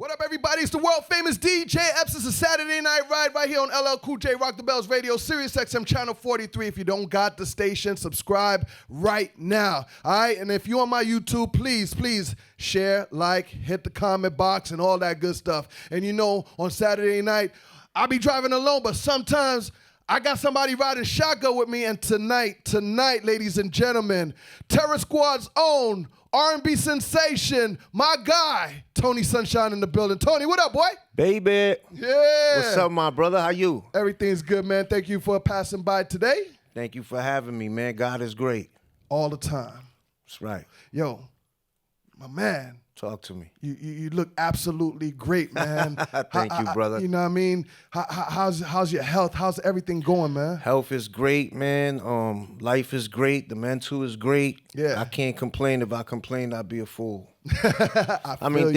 What up, everybody? It's the world famous DJ Epps. It's a Saturday night ride right here on LL Cool J Rock the Bells Radio, SiriusXM channel 43. If you don't got the station, subscribe right now. All right, and if you're on my YouTube, please share, like, hit the comment box, and all that good stuff. And you know, on Saturday night, I'll be driving alone, but sometimes I got somebody riding shotgun with me. And tonight, ladies and gentlemen, Terror Squad's own R&B sensation, my guy, Tony Sunshine in the building. Tony, what up, boy? Baby. Yeah. What's up, my brother? How you? Everything's good, man. Thank you for passing by today. Thank you for having me, man. God is great. All the time. That's right. Yo, my man. Talk to me. You look absolutely great, man. Thank you, brother. You know what I mean? How's your health? How's everything going, man? Health is great, man. Life is great. The mental is great. Yeah. I can't complain. If I complained, I'd be a fool. I mean,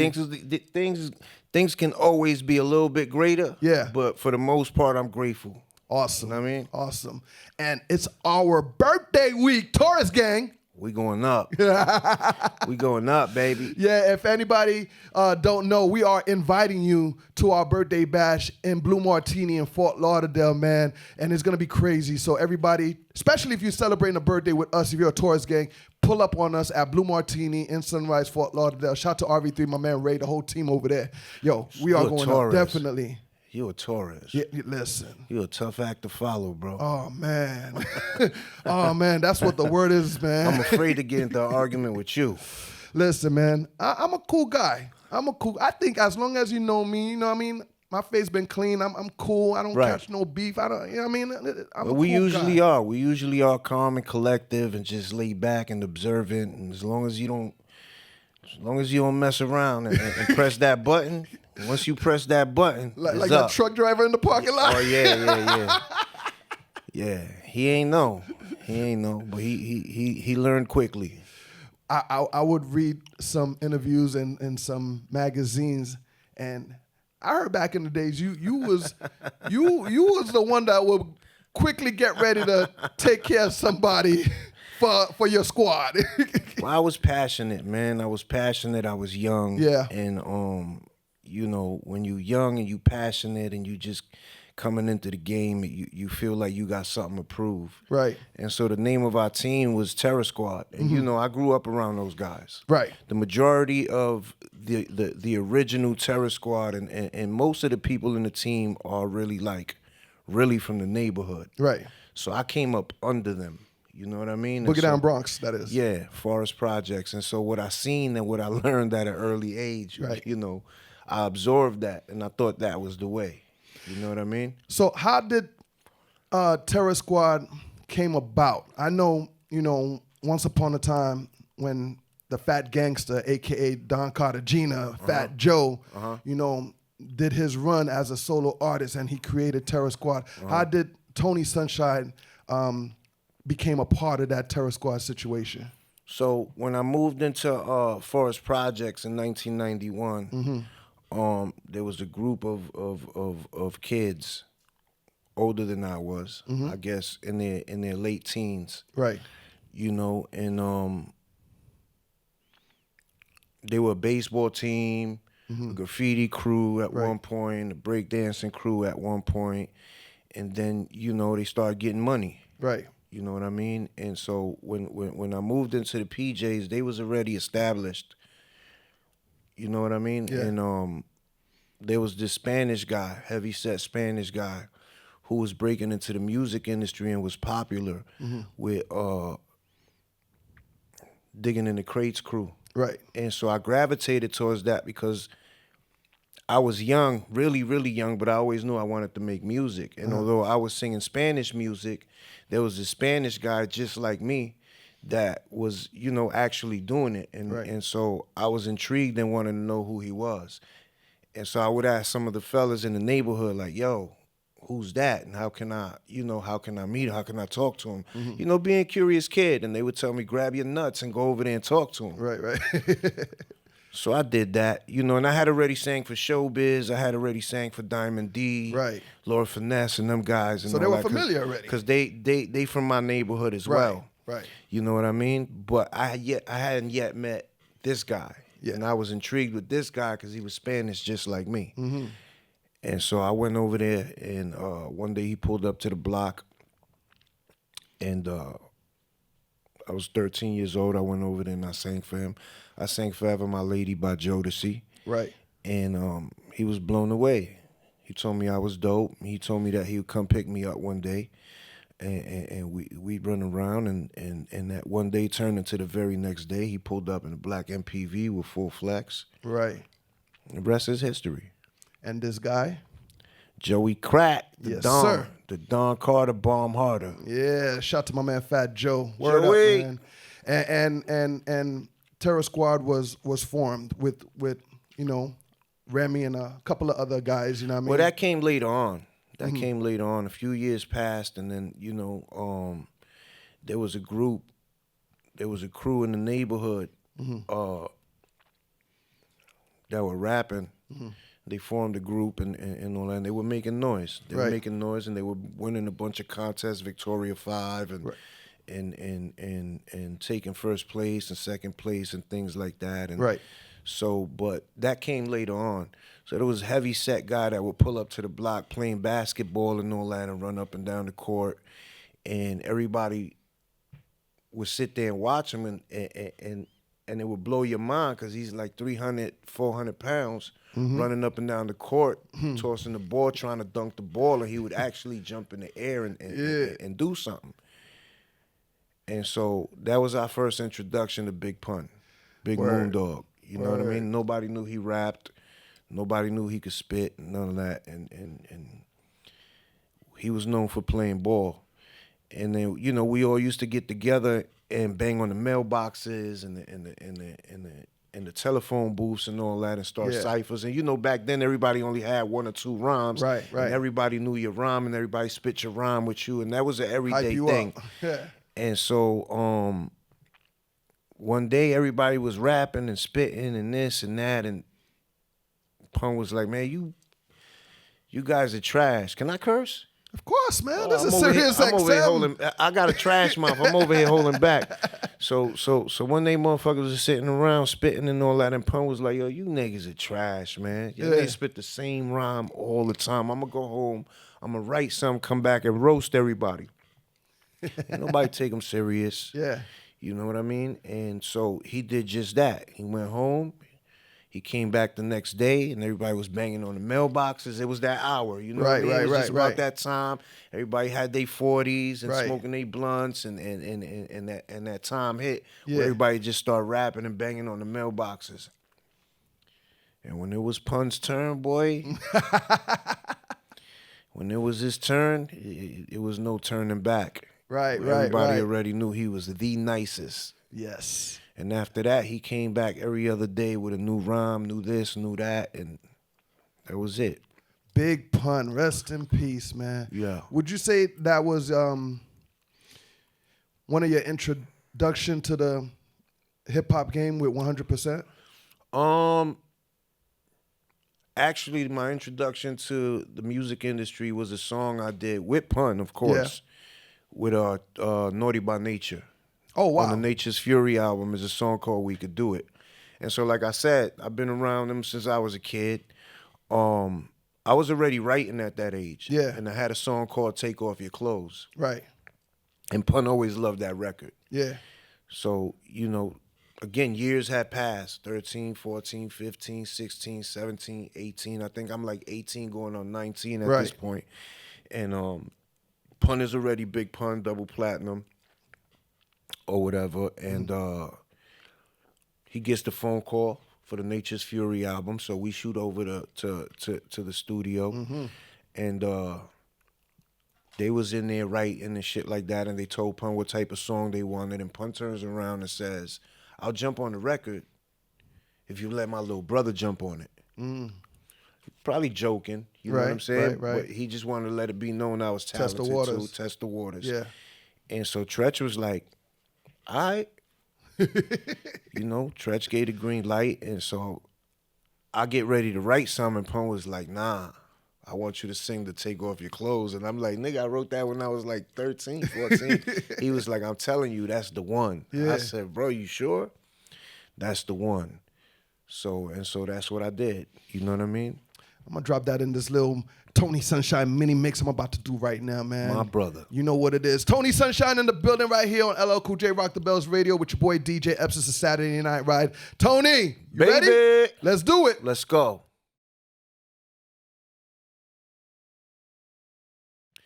things can always be a little bit greater. Yeah. But for the most part, I'm grateful. Awesome. You know what I mean? Awesome. And it's our birthday week, Taurus Gang. We going up. We going up, baby. Yeah, if anybody don't know, we are inviting you to our birthday bash in Blue Martini in Fort Lauderdale, man. And it's going to be crazy. So everybody, especially if you're celebrating a birthday with us, if you're a Taurus Gang, pull up on us at Blue Martini in Sunrise, Fort Lauderdale. Shout out to RV3, my man Ray, the whole team over there. Yo, we are going up, definitely. You a Taurus. Yeah, listen. You a tough act to follow, bro. Oh, man. Oh, man, that's what the word is, man. I'm afraid to get into an argument with you. Listen, man, I'm a cool guy. I think as long as you know me, you know what I mean? My face been clean. I'm cool. I don't catch no beef. I don't, you know what I mean? We usually are. We usually are calm and collective and just laid back and observant. And as long as you don't mess around and press that button, once you press that button, like that truck driver in the parking lot. Oh yeah. Yeah, he ain't know, but he learned quickly. I would read some interviews in some magazines, and I heard back in the days you was the one that would quickly get ready to take care of somebody for your squad. Well, I was passionate, man. I was passionate. I was young. Yeah. And you know, when you young and you passionate and you just coming into the game, you feel like you got something to prove. Right. And so the name of our team was Terror Squad. And you know, I grew up around those guys. Right. The majority of the original Terror Squad and most of the people in the team are really from the neighborhood. Right. So I came up under them. You know what I mean? Boogie Down Bronx, that is. Yeah, Forest Projects. And so what I seen and what I learned at an early age, right. You know, I absorbed that and I thought that was the way. You know what I mean? So how did Terror Squad came about? I know, you know, once upon a time when the Fat Gangster, a.k.a. Don Cartagena, Fat Joe, you know, did his run as a solo artist and he created Terror Squad. How did Tony Sunshine became a part of that Terror Squad situation? So when I moved into Forest Projects in 1991, there was a group of kids older than I was, I guess, in their late teens. Right. You know, and they were a baseball team, a graffiti crew at one point, a breakdancing crew at one point, and then, you know, they started getting money. Right. You know what I mean? And so when I moved into the PJs, they was already established. You know what I mean? Yeah. And there was this Spanish guy, heavyset Spanish guy, who was breaking into the music industry and was popular with Digging in the Crates crew. Right. And so I gravitated towards that because I was young, really, really young, but I always knew I wanted to make music. And although I was singing Spanish music, there was a Spanish guy just like me that was, you know, actually doing it. And so I was intrigued and wanted to know who he was. And so I would ask some of the fellas in the neighborhood, like, yo, who's that? And how can I meet him? How can I talk to him? You know, being a curious kid. And they would tell me, grab your nuts and go over there and talk to him. Right. So I did that, you know, and I had already sang for Showbiz. I had already sang for Diamond D, right, Lord Finesse, and them guys. And so they were familiar already. Because they from my neighborhood as well. Right. You know what I mean? But I hadn't yet met this guy. Yeah. And I was intrigued with this guy because he was Spanish just like me. And so I went over there, and one day he pulled up to the block, and I was 13 years old. I went over there and I sang for him. I sang Forever My Lady by Jodeci. Right. And he was blown away. He told me I was dope. He told me that he would come pick me up one day, and we'd run around, and that one day turned into the very next day. He pulled up in a black MPV with full flex. Right. The rest is history. And this guy? Joey Crack, the Yes, Don, sir. the Don Carter Bomb Harder. Yeah, shout to my man Fat Joe. Word Joey. up, man. And Terror Squad was formed with Remy and a couple of other guys. You know what I mean? Well, that came later on. That came later on. A few years passed, and then there was a group, there was a crew in the neighborhood that were rapping. They formed a group and all that. And they were making noise. They were making noise, and they were winning a bunch of contests, Victoria 5, and taking first place and second place and things like that. And so, but that came later on. So there was a heavy set guy that would pull up to the block playing basketball and all that and run up and down the court, and everybody would sit there and watch him, and it would blow your mind because he's like 300, 400 pounds running up and down the court, tossing the ball, trying to dunk the ball, and he would actually jump in the air and do something. And so that was our first introduction to Big Pun, Big Moondog. You know what I mean? Nobody knew he rapped. Nobody knew he could spit, none of that. And he was known for playing ball. And then, we all used to get together and bang on the mailboxes and the telephone booths and all that and start ciphers. And back then everybody only had one or two rhymes. Right. And everybody knew your rhyme and everybody spit your rhyme with you. And that was an everyday thing. And so one day everybody was rapping and spitting and this and that, and Pun was like, man, you guys are trash. Can I curse? Of course, man. This is SiriusXM. I'm over here holding. I got a trash mouth. I'm over here holding back. So one day motherfuckers was sitting around spitting and all that, and Pun was like, yo, you niggas are trash, man. They spit the same rhyme all the time. I'm gonna go home. I'm gonna write something, come back and roast everybody. Ain't nobody take him serious. Yeah. You know what I mean? And so he did just that. He went home. He came back the next day, and everybody was banging on the mailboxes. It was that hour, It was just about that time. Everybody had their 40s and smoking their blunts, and that time hit where everybody just started rapping and banging on the mailboxes. And when it was Pun's turn, boy, when it was his turn, it was no turning back. Everybody already knew he was the nicest. Yes. And after that, he came back every other day with a new rhyme, knew this, knew that, and that was it. Big Pun, rest in peace, man. Yeah. Would you say that was one of your introduction to the hip hop game with 100%? Actually, my introduction to the music industry was a song I did with Pun, of course, with Naughty by Nature. Oh, wow. On the Nature's Fury album is a song called We Could Do It. And so, like I said, I've been around them since I was a kid. I was already writing at that age. Yeah. And I had a song called Take Off Your Clothes. Right. And Pun always loved that record. Yeah. So, again, years had passed. 13, 14, 15, 16, 17, 18. I think I'm like 18 going on 19 at this point. And Pun is already Big Pun, double platinum. Or whatever, and he gets the phone call for the Nature's Fury album, so we shoot over to the studio, and they was in there writing and shit like that, and they told Pun what type of song they wanted, and Pun turns around and says, I'll jump on the record if you let my little brother jump on it. Probably joking, you know what I'm saying? But he just wanted to let it be known I was talented too, test the waters. Yeah. And so Tretch was like, all right. Tretch gave the green light, and so I get ready to write something, and Pun was like, nah, I want you to sing the Take Off Your Clothes. And I'm like, nigga, I wrote that when I was like 13, 14. He was like, I'm telling you, that's the one. Yeah. I said, bro, you sure? That's the one. So that's what I did. You know what I mean? I'm gonna drop that in this little Tony Sunshine mini mix I'm about to do right now, man. My brother. You know what it is. Tony Sunshine in the building right here on LL Cool J Rock the Bells Radio with your boy DJ Epps. It's a Saturday Night Ride. Tony, you ready? Let's do it. Let's go.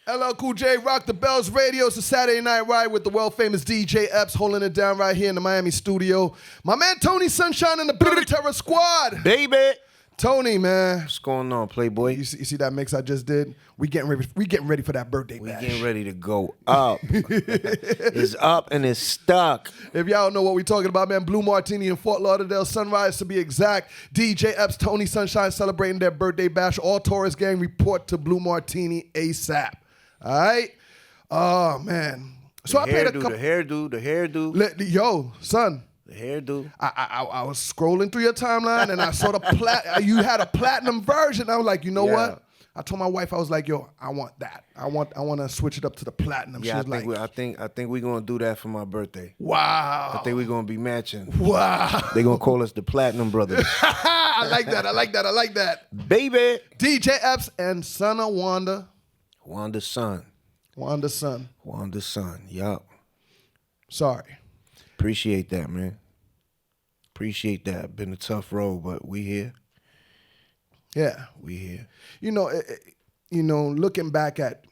LL Cool J Rock the Bells Radio. It's a Saturday Night Ride with the world famous DJ Epps holding it down right here in the Miami studio. My man Tony Sunshine in the building, Terror Squad. Baby. Tony, man. What's going on, Playboy? You see that mix I just did? We getting ready for that birthday bash. We getting ready to go up. It's up and it's stuck. If y'all don't know what we're talking about, man, Blue Martini in Fort Lauderdale, Sunrise to be exact. DJ Epps, Tony Sunshine celebrating their birthday bash. All Taurus gang report to Blue Martini ASAP. All right? Oh, man. So I paid a couple. The hairdo. Yo, son. The hairdo. I was scrolling through your timeline and I saw you had a platinum version. I was like, you know what? I told my wife, I was like, yo, I want that. I want to switch it up to the platinum. Yeah, she was I think we're gonna do that for my birthday. Wow. I think we're gonna be matching. Wow. They're gonna call us the Platinum Brothers. I like that. Baby. DJ Epps and son of Wanda. Wanda's son. Yup. Sorry. Appreciate that, man. Appreciate that. Been a tough road, but we here. Yeah. We here. You know, looking back at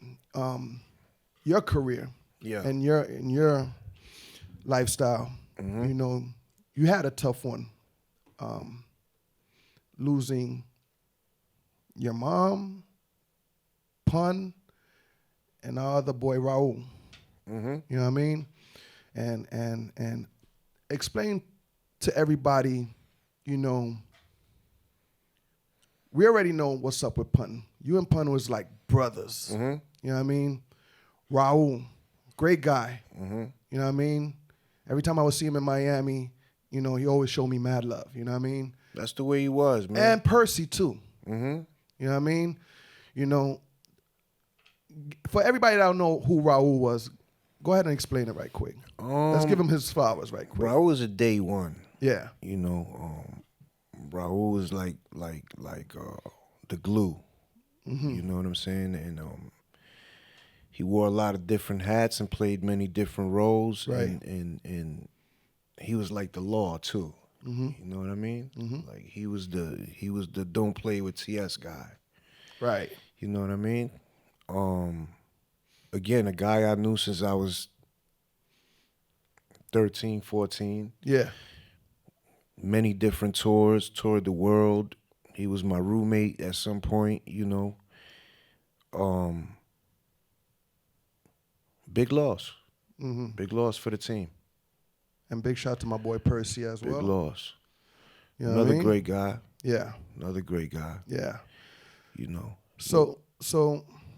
your career and your lifestyle, you know, you had a tough one. Losing your mom, Pun, and our other boy Raul. You know what I mean? And explain to everybody, you know, we already know what's up with Pun. You and Pun was like brothers. You know what I mean? Raul, great guy. You know what I mean? Every time I would see him in Miami, you know, he always showed me mad love. You know what I mean? That's the way he was, man. And Percy too. You know what I mean? You know, for everybody that don't know who Raul was, go ahead and explain it right quick. Let's give him his flowers right quick. Raul was a day one. Yeah. You know, Raul was like the glue. You know what I'm saying? And he wore a lot of different hats and played many different roles. Right. And he was like the law too. You know what I mean? Like he was the don't play with TS guy. Right. You know what I mean? Again, a guy I knew since I was 13, 14. Yeah. Many different tours, toured the world. He was my roommate at some point, you know. Big loss. Big loss for the team. And big shout out to my boy Percy as well. Big loss. You know Another what I mean? great guy. Yeah. Another great guy. Yeah. You know. So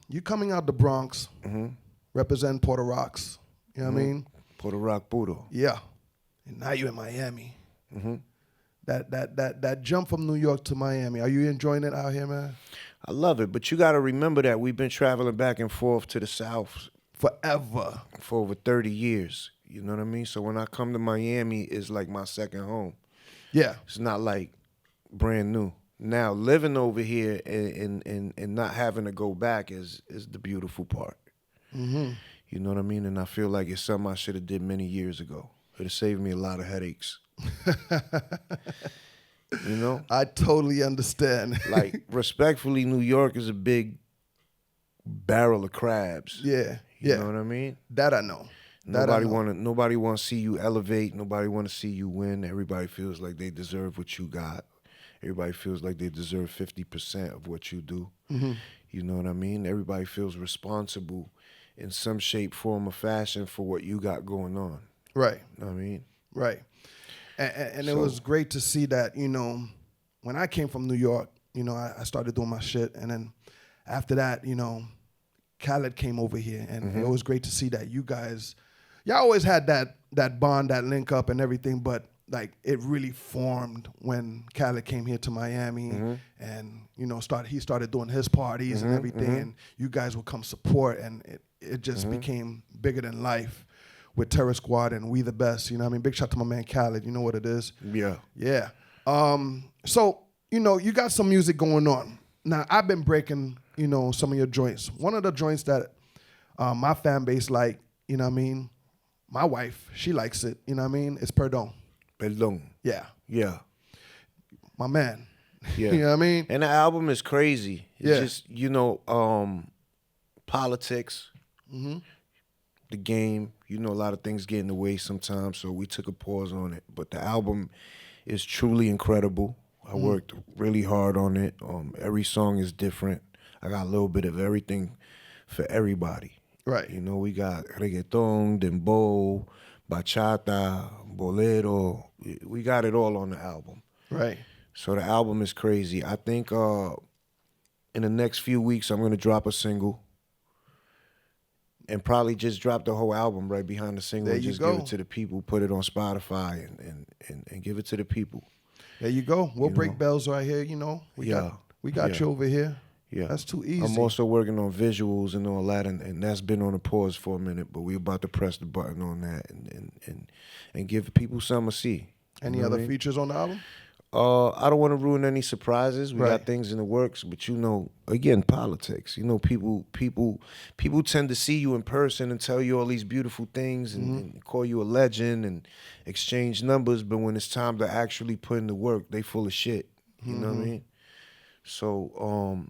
you coming out the Bronx, represent Puerto Rocks. You know what I mean? Puerto Rock Budo. Yeah. And now you in Miami. That jump from New York to Miami, are you enjoying it out here, man? I love it, but you got to remember that we've been traveling back and forth to the South Forever. for over 30 years. You know what I mean? So when I come to Miami, it's like my second home. Yeah. It's not like brand new. Now, living over here and not having to go back is the beautiful part. You know what I mean? And I feel like it's something I should have did many years ago. It would have saved me a lot of headaches. You know? I totally understand. Like, respectfully, New York is a big barrel of crabs. Yeah. You know what I mean? That I know. Nobody want to see you elevate. Nobody want to see you win. Everybody feels like they deserve what you got. Everybody feels like they deserve 50% of what you do. You know what I mean? Everybody feels responsible in some shape, form, or fashion for what you got going on. Right. You know what I mean? Right. And it was great to see that, you know, when I came from New York, you know, I started doing my shit. And then after that, you know, Khaled came over here. And it was great to see that you guys, y'all always had that bond, that link up and everything. But, like, it really formed when Khaled came here to Miami. And, you know, he started doing his parties and everything. And you guys would come support. And it just became bigger than life. With Terror Squad and We the Best, you know what I mean? Big shout out to my man Khaled, you know what it is? Yeah. Yeah. So, you got some music going on. Now, I've been breaking, some of your joints. One of the joints that my fan base like, my wife, she likes it, it's Perdón. Perdón. Yeah. Yeah. My man. Yeah. You know what I mean? And the album is crazy. It's Yeah. just, politics, Mm-hmm. the game. A lot of things get in the way sometimes, so we took a pause on it. But the album is truly incredible. I worked really hard on it. Every song is different. I got a little bit of everything for everybody. Right. We got reggaeton, dembow, bachata, bolero. We got it all on the album. Right. So the album is crazy. I think in the next few weeks I'm gonna drop a single. And probably just drop the whole album right behind the single There and you just go. give it to the people, put it on Spotify and give it to the people. There you go. We'll break bells right here, We got you over here. Yeah. That's too easy. I'm also working on visuals and all that, and that's been on a pause for a minute, but we're about to press the button on that and give people something to see. Any other features on the album? I don't want to ruin any surprises. We Right. got things in the works, but again, politics. People tend to see you in person and tell you all these beautiful things and call you a legend and exchange numbers, but when it's time to actually put in the work, they full of shit. You know what I mean? So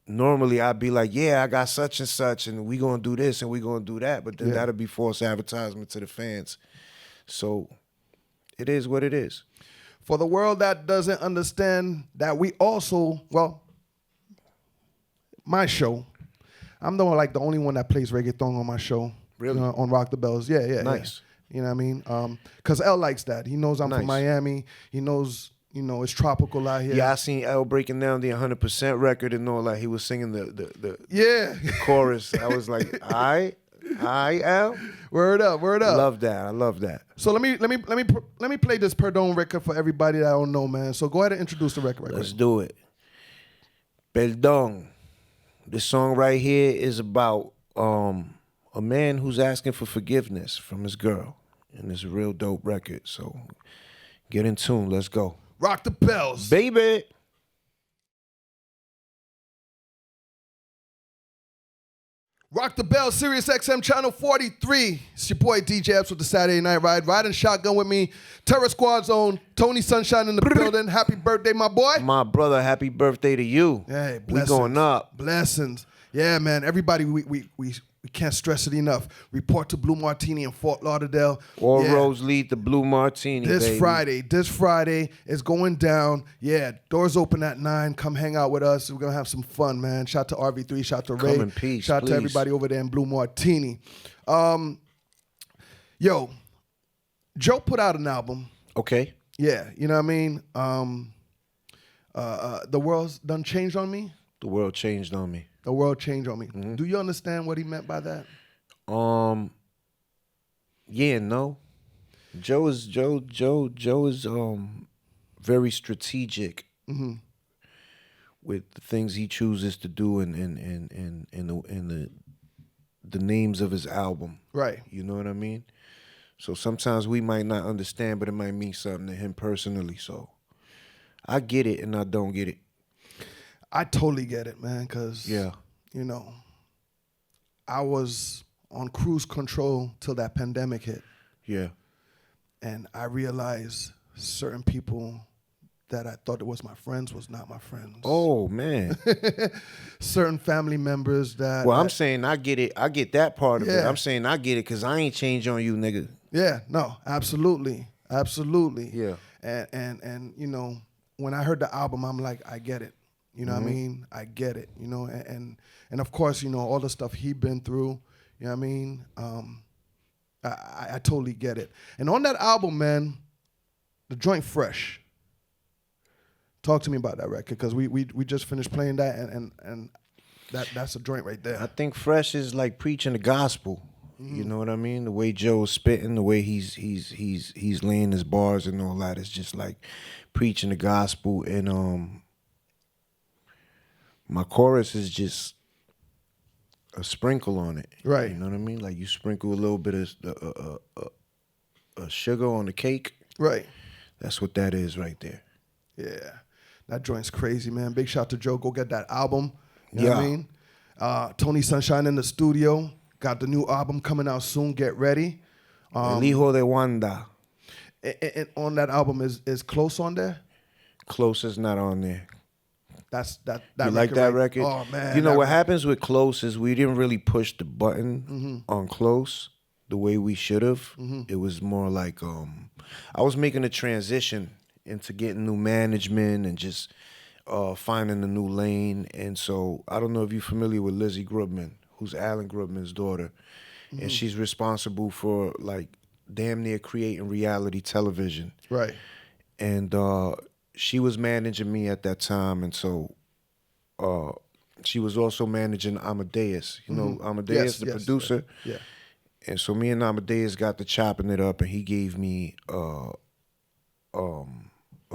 normally I'd be like, yeah, I got such and such, and we gonna do this and we gonna do that, but then that'll be false advertisement to the fans. So it is what it is. For the world that doesn't understand that we also, my show, I'm the only one that plays reggaeton on my show. Really? On Rock the Bells. Yeah. Nice. Yeah. You know what I mean? Because L likes that. He knows I'm from Miami. He knows, it's tropical out here. Yeah, I seen L breaking down the 100% record and all that. He was singing the chorus. I was like, I L. Word up. I love that. So let me play this Perdón record for everybody that don't know, man. So go ahead and introduce the record. Let's do it. Perdón. This song right here is about a man who's asking for forgiveness from his girl, and it's a real dope record. So get in tune. Let's go. Rock the bells, baby. Rock the Bell, SiriusXM channel 43. It's your boy DJ Epps with the Saturday Night Ride. Riding shotgun with me, Terror Squad Zone, Tony Sunshine in the building. Happy birthday, my boy. My brother, happy birthday to you. Hey, blessings. We going up. Blessings. Yeah, man. Everybody, we can't stress it enough. Report to Blue Martini in Fort Lauderdale. All roads lead to Blue Martini, This baby. Friday is going down. Yeah, doors open at 9. Come hang out with us. We're going to have some fun, man. Shout to RV3, shout to Ray. Come in peace, shout to everybody over there in Blue Martini. Yo, Joe put out an album. Okay. Yeah, you know what I mean? The world's done changed on me. The world changed on me. The world changed on me. Mm-hmm. Do you understand what he meant by that? Yeah, no. Joe is very strategic with the things he chooses to do and the names of his album. Right. You know what I mean? So sometimes we might not understand, but it might mean something to him personally. So I get it and I don't get it. I totally get it, man, because, yeah. I was on cruise control till that pandemic hit. Yeah. And I realized certain people that I thought it was my friends was not my friends. Oh, man. Certain family members that... Well, I'm saying I get it. I get that part of it. Yeah. I'm saying I get it because I ain't changed on you, nigga. Yeah, no, absolutely. Absolutely. Yeah. And when I heard the album, I'm like, I get it. You know what I mean? I get it, and of course, all the stuff he been through, you know what I mean? I totally get it. And on that album, man, the joint Fresh. Talk to me about that record, because we just finished playing that, and that's a joint right there. I think Fresh is like preaching the gospel. You know what I mean? The way Joe's spitting, the way he's laying his bars and all that is just like preaching the gospel. And my chorus is just a sprinkle on it. Right. You know what I mean? Like you sprinkle a little bit of sugar on the cake. Right. That's what that is right there. Yeah. That joint's crazy, man. Big shout to Joe. Go get that album. You know what I mean? Tony Sunshine in the studio. Got the new album coming out soon. Get ready. El Hijo de Wanda. And on that album is Close on there? Close is not on there. That you like that right? record? Oh man. You know what happens with Close is we didn't really push the button on Close the way we should have. It was more like I was making a transition into getting new management and just finding a new lane. And so I don't know if you're familiar with Lizzie Grubman, who's Alan Grubman's daughter. And she's responsible for like damn near creating reality television. Right. And she was managing me at that time. And so she was also managing Amadeus. You know Amadeus, the producer? Yeah. And so me and Amadeus got to chopping it up, and he gave me a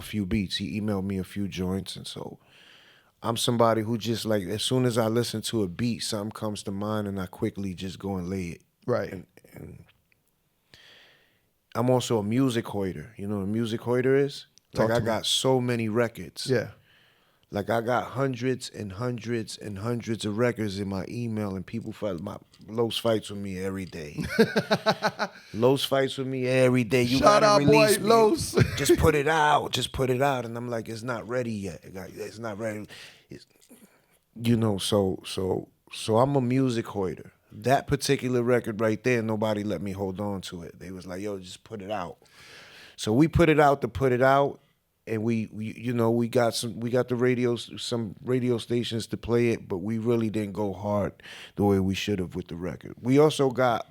few beats. He emailed me a few joints, and so I'm somebody who just like as soon as I listen to a beat, something comes to mind, and I quickly just go and lay it. Right. And I'm also a music hoarder. You know what a music hoarder is? Like I got so many records. Yeah. Like I got hundreds and hundreds and hundreds of records in my email, and people fight Los fights with me every day. Los fights with me every day. You Shout gotta out, release boy, me. Los. Just put it out. Just put it out. And I'm like, it's not ready yet. It's not ready. So I'm a music hoarder. That particular record right there, nobody let me hold on to it. They was like, yo, just put it out. So we put it out to put it out. And we got some radio stations to play it, but we really didn't go hard the way we should have with the record. We also got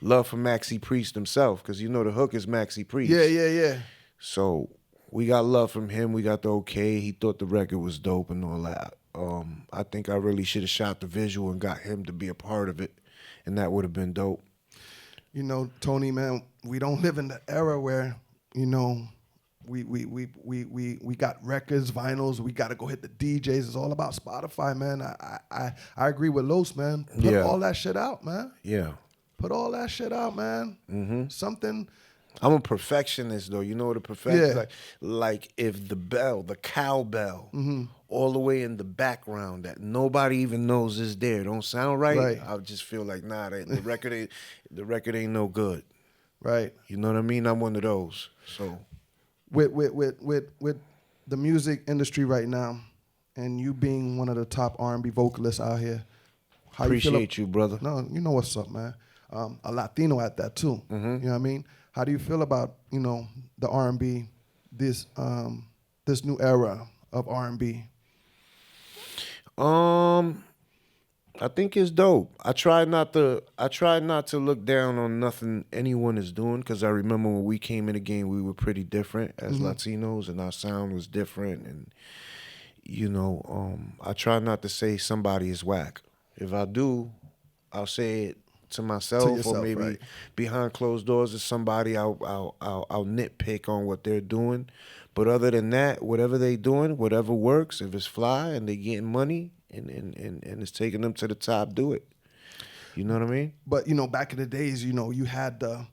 love for Maxi Priest himself, because you know the hook is Maxi Priest. Yeah. So we got love from him. We got the okay. He thought the record was dope and all that. I think I really should have shot the visual and got him to be a part of it, and that would have been dope. You know, Tony, man, we don't live in the era where, you know, we got records, vinyls. We got to go hit the DJs. It's all about Spotify, man. I agree with Los, man. Put all that shit out, man. Yeah. Put all that shit out, man. Mm-hmm. Something. I'm a perfectionist, though. You know what a perfectionist? Yeah. Like if the cowbell, all the way in the background that nobody even knows is there, don't sound right. I just feel like the record ain't no good. Right. You know what I mean? I'm one of those. So. With the music industry right now, and you being one of the top R&B vocalists out here, how appreciate you, brother. No, you know what's up, man. A Latino at that too. You know what I mean? How do you feel about the R&B, this new era of R&B? I think it's dope. I try not to look down on nothing anyone is doing, because I remember when we came in the game, we were pretty different as Latinos, and our sound was different. And I try not to say somebody is whack. If I do, I'll say it to myself, or maybe behind closed doors to somebody. I'll nitpick on what they're doing. But other than that, whatever they doing, whatever works, if it's fly and they getting money, and it's taking them to the top, do it. You know what I mean? But back in the days, you had the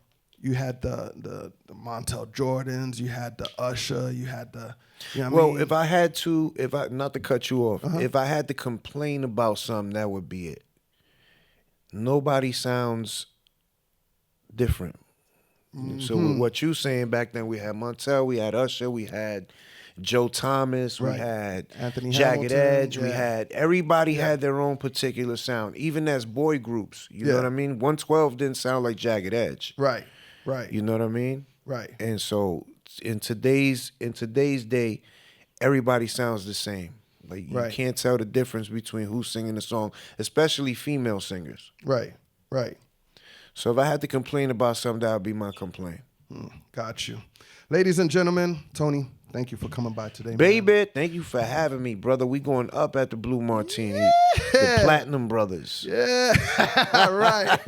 Montel Jordans, you had the Usher, you had the if I had to, not to cut you off, if I had to complain about something, that would be it. Nobody sounds different. So what you saying, back then we had Montel, we had Usher, we had Joe Thomas, we had Anthony Jagged Hamilton, Edge, we had everybody had their own particular sound, even as boy groups. You know what I mean? 112 didn't sound like Jagged Edge. Right. You know what I mean? Right. And so in today's day, everybody sounds the same. Like you can't tell the difference between who's singing the song, especially female singers. Right. So if I had to complain about something, that would be my complaint. Got you. Ladies and gentlemen, Tony, thank you for coming by today, Baby, man. thank you for having me, brother. We going up at the Blue Martini. The Platinum Brothers. Yeah. All right.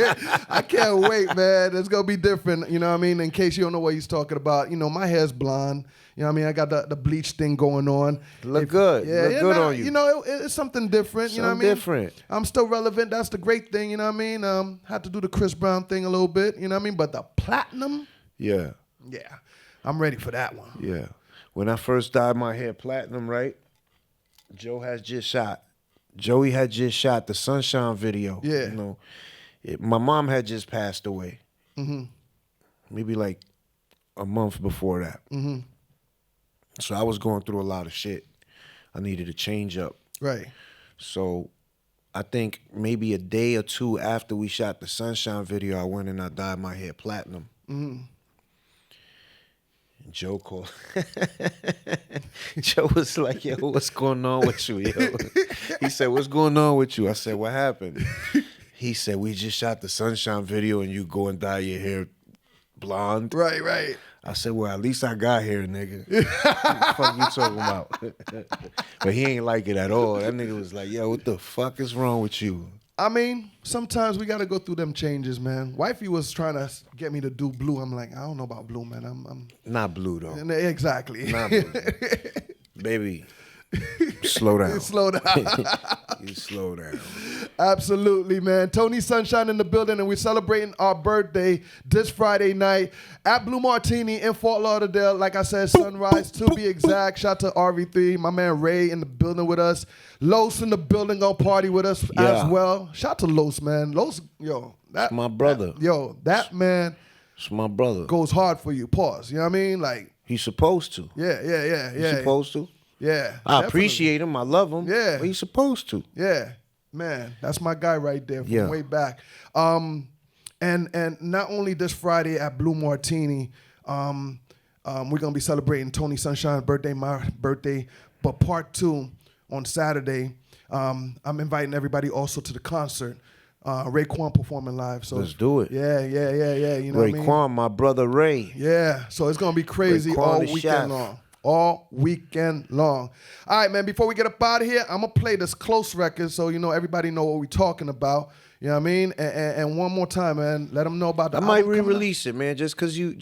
I can't wait, man. It's going to be different, you know what I mean? In case you don't know what he's talking about, my hair's blonde. You know what I mean? I got the bleach thing going on. Look good. Look good on you. It's something different. You know what I mean? Different. I'm still relevant. That's the great thing. You know what I mean? Had to do the Chris Brown thing a little bit. You know what I mean? But the platinum. Yeah. Yeah. I'm ready for that one. Yeah. when I first dyed my hair platinum, right? Joey had just shot the Sunshine video. Yeah. You know, my mom had just passed away. Mm-hmm. Maybe like a month before that. Mm-hmm. So I was going through a lot of shit. I needed a change up. Right. So I think maybe a day or two after we shot the Sunshine video, I went and I dyed my hair platinum. Mm-hmm. And Joe called. Joe was like, yo, what's going on with you, yo? He said, what's going on with you? I said, what happened? He said, we just shot the Sunshine video and you go and dye your hair blonde. Right. I said, well, at least I got here, nigga. What the fuck you talking about? But he ain't like it at all. That nigga was like, yo, what the fuck is wrong with you? I mean, sometimes we got to go through them changes, man. Wifey was trying to get me to do blue. I'm like, I don't know about blue, man. I'm not blue, though. Exactly. Not blue. Baby, slow down. Slow down. You slow down. Absolutely, man. Tony Sunshine in the building, and we're celebrating our birthday this Friday night at Blue Martini in Fort Lauderdale. Like I said, sunrise to be exact. Shout to RV3, my man Ray in the building with us. Los in the building gonna party with us as well. Shout to Los, man. Los, yo, that's my brother. That man. It's my brother. Goes hard for you. Pause. You know what I mean? Like he's supposed to. Yeah. He's supposed to. Yeah. I appreciate him. I love him. Yeah. But he's supposed to. Yeah. Man, that's my guy right there from way back. And not only this Friday at Blue Martini, we're gonna be celebrating Tony Sunshine's birthday, my birthday, but part 2 on Saturday. I'm inviting everybody also to the concert. Raekwon performing live. So let's do it. Yeah. You know what I mean? Raekwon, my brother Ray. Yeah. So it's gonna be crazy Raekwon all weekend long. All weekend long. All right, man, before we get up out of here, I'm going to play this Close record so, you know, everybody know what we're talking about. You know what I mean? And one more time, man, let them know about the album. I might re-release it, man, just cause you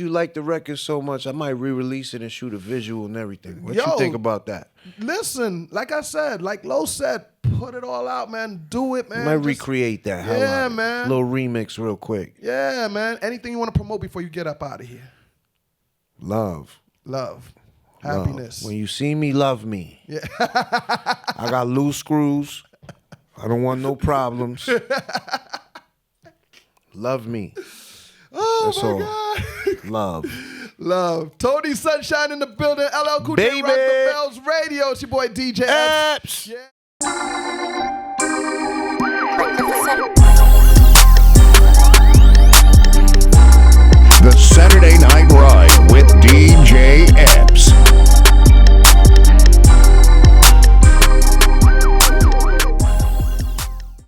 like the record so much. I might re-release it and shoot a visual and everything. What you think about that? Listen, like I said, like Lo said, put it all out, man. Do it, man. I might recreate that. Yeah, man. Little remix real quick. Yeah, man. Anything you want to promote before you get up out of here? Love. Happiness. When you see me, love me. Yeah. I got loose screws. I don't want no problems. Love me. Oh, that's my all. God. Love. Tony Sunshine in the building. LL Cool J Rock the Bells Radio. It's your boy DJ Epps. Yeah. The Saturday